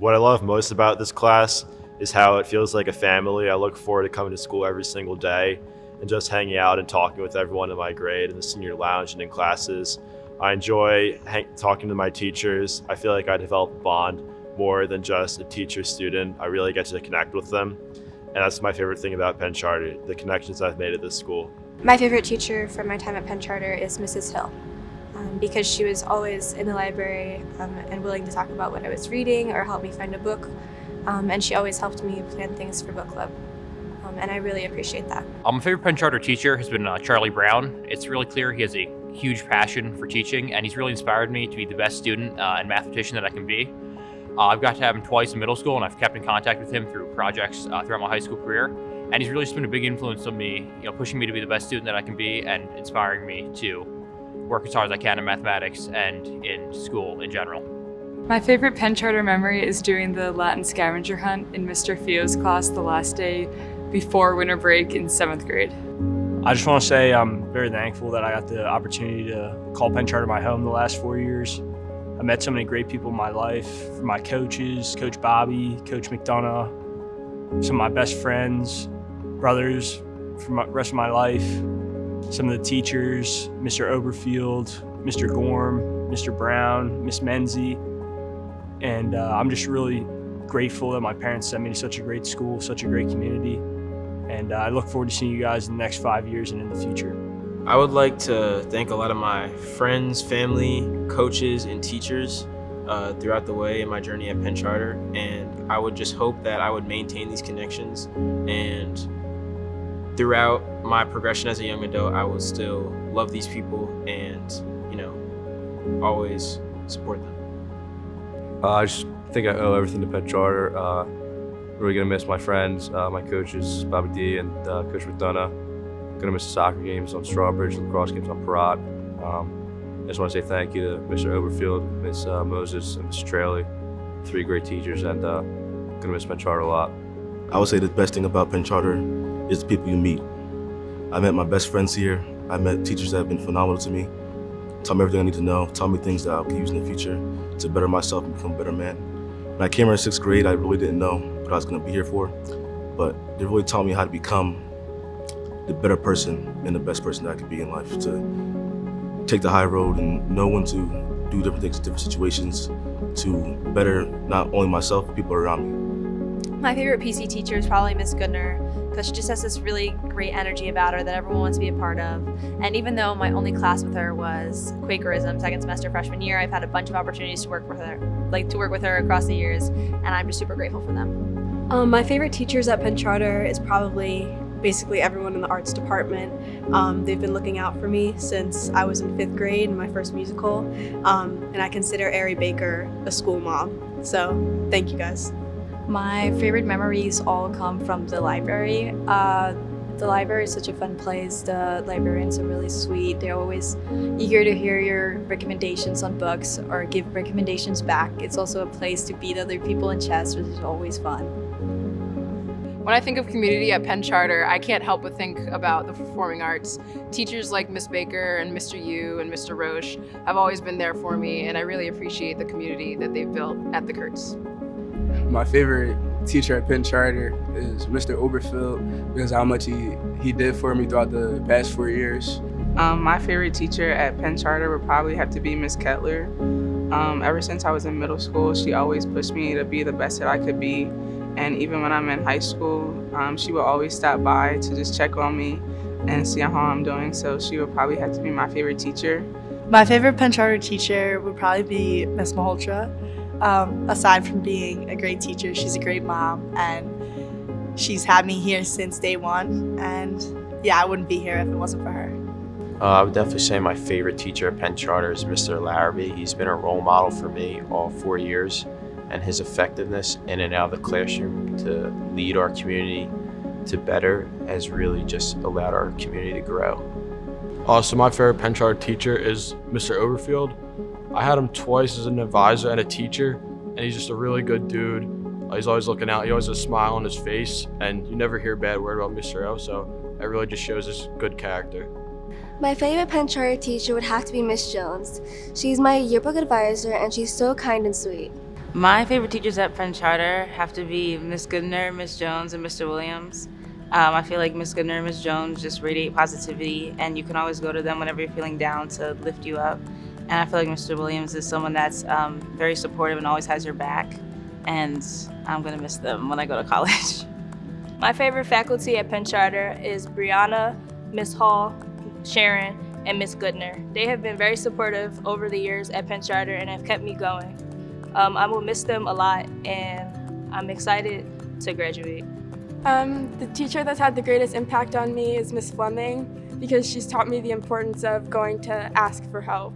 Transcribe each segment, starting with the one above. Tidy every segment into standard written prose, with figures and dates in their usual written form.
What I love most about this class is how it feels like a family. I look forward to coming to school every single day and just hanging out and talking with everyone in my grade in the senior lounge and in classes. I enjoy talking to my teachers. I feel like I develop a bond more than just a teacher-student. I really get to connect with them. And that's my favorite thing about Penn Charter, the connections I've made at this school. My favorite teacher from my time at Penn Charter is Mrs. Hill, because she was always in the library and willing to talk about what I was reading or help me find a book. And she always helped me plan things for book club. And I really appreciate that. My favorite Penn Charter teacher has been Charlie Brown. It's really clear he has a huge passion for teaching, and he's really inspired me to be the best student and mathematician that I can be. I've got to have him twice in middle school, and I've kept in contact with him through projects throughout my high school career. And he's really just been a big influence on me, pushing me to be the best student that I can be and inspiring me to work as hard as I can in mathematics and in school in general. My favorite Penn Charter memory is doing the Latin scavenger hunt in Mr. Fio's class the last day before winter break in 7th grade. I just want to say I'm very thankful that I got the opportunity to call Penn Charter my home the last 4 years. I met so many great people in my life, from my coaches, Coach Bobby, Coach McDonough, some of my best friends, brothers for the rest of my life, some of the teachers, Mr. Oberfield, Mr. Gorm, Mr. Brown, Miss Menzie, and I'm just really grateful that my parents sent me to such a great school, such a great community, and I look forward to seeing you guys in the next 5 years and in the future. I would like to thank a lot of my friends, family, coaches, and teachers throughout the way in my journey at Penn Charter, and I would just hope that I would maintain these connections, and throughout my progression as a young adult, I will still love these people and, always support them. I just think I owe everything to Penn Charter. Really gonna miss my friends, my coaches, Bobby D and Coach McDonough. Gonna miss the soccer games on Strawbridge, lacrosse games on Parat. I just want to say thank you to Mr. Oberfield, Ms. Moses, and Mr. Traley, 3 great teachers, and gonna miss Penn Charter a lot. I would say the best thing about Penn Charter is the people you meet. I met my best friends here. I met teachers that have been phenomenal to me, taught me everything I need to know, taught me things that I can use in the future to better myself and become a better man. When I came here in 6th grade, I really didn't know what I was gonna be here for, but they really taught me how to become the better person and the best person that I could be in life, to take the high road and know when to do different things in different situations to better not only myself, but people around me. My favorite PC teacher is probably Miss Goodner, because she just has this really great energy about her that everyone wants to be a part of. And even though my only class with her was Quakerism, 2nd semester freshman year, I've had a bunch of opportunities to work with her, across the years, and I'm just super grateful for them. My favorite teachers at Penn Charter is probably basically everyone in the arts department. They've been looking out for me since I was in 5th grade in my first musical, and I consider Ari Baker a school mom. So thank you guys. My favorite memories all come from the library. The library is such a fun place. The librarians are really sweet. They're always eager to hear your recommendations on books or give recommendations back. It's also a place to beat other people in chess, which is always fun. When I think of community at Penn Charter, I can't help but think about the performing arts. Teachers like Miss Baker and Mr. Yu and Mr. Roche have always been there for me, and I really appreciate the community that they've built at the Kurtz. My favorite teacher at Penn Charter is Mr. Oberfield, because how much he did for me throughout the past 4 years. My favorite teacher at Penn Charter would probably have to be Miss Kettler. Ever since I was in middle school, she always pushed me to be the best that I could be. And even when I'm in high school, she would always stop by to just check on me and see how I'm doing. So she would probably have to be my favorite teacher. My favorite Penn Charter teacher would probably be Miss Malhotra. Aside from being a great teacher, she's a great mom, and she's had me here since day one. And yeah, I wouldn't be here if it wasn't for her. I would definitely say my favorite teacher at Penn Charter is Mr. Larrabee. He's been a role model for me all 4 years, and his effectiveness in and out of the classroom to lead our community to better has really just allowed our community to grow. So my favorite Penn Charter teacher is Mr. Oberfield. I had him twice as an advisor and a teacher, and he's just a really good dude. He's always looking out, he always has a smile on his face, and you never hear a bad word about Mr. O, so it really just shows his good character. My favorite Penn Charter teacher would have to be Miss Jones. She's my yearbook advisor, and she's so kind and sweet. My favorite teachers at Penn Charter have to be Miss Goodner, Miss Jones, and Mr. Williams. I feel like Miss Goodner and Miss Jones just radiate positivity, and you can always go to them whenever you're feeling down to lift you up. And I feel like Mr. Williams is someone that's very supportive and always has your back, and I'm gonna miss them when I go to college. My favorite faculty at Penn Charter is Brianna, Miss Hall, Sharon, and Miss Goodner. They have been very supportive over the years at Penn Charter and have kept me going. I will miss them a lot, and I'm excited to graduate. The teacher that's had the greatest impact on me is Miss Fleming, because she's taught me the importance of going to ask for help.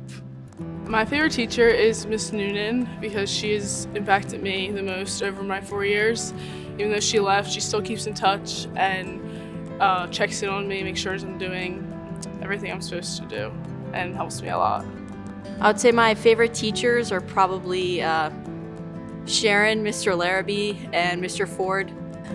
My favorite teacher is Miss Noonan, because she has impacted me the most over my 4 years. Even though she left, she still keeps in touch and checks in on me, makes sure I'm doing everything I'm supposed to do, and helps me a lot. I would say my favorite teachers are probably Sharon, Mr. Larrabee, and Mr. Ford.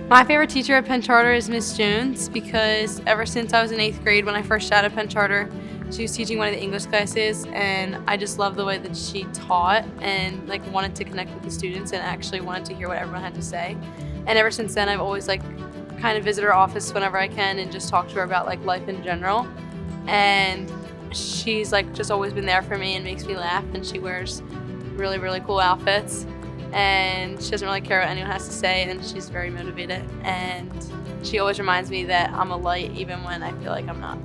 My favorite teacher at Penn Charter is Miss Jones, because ever since I was in 8th grade when I first started Penn Charter, she was teaching one of the English classes, and I just loved the way that she taught and like wanted to connect with the students and actually wanted to hear what everyone had to say. And ever since then, I've always like kind of visit her office whenever I can and just talk to her about like life in general. And she's like just always been there for me and makes me laugh, and she wears really, really cool outfits, and she doesn't really care what anyone has to say, and she's very motivated, and she always reminds me that I'm a light even when I feel like I'm not.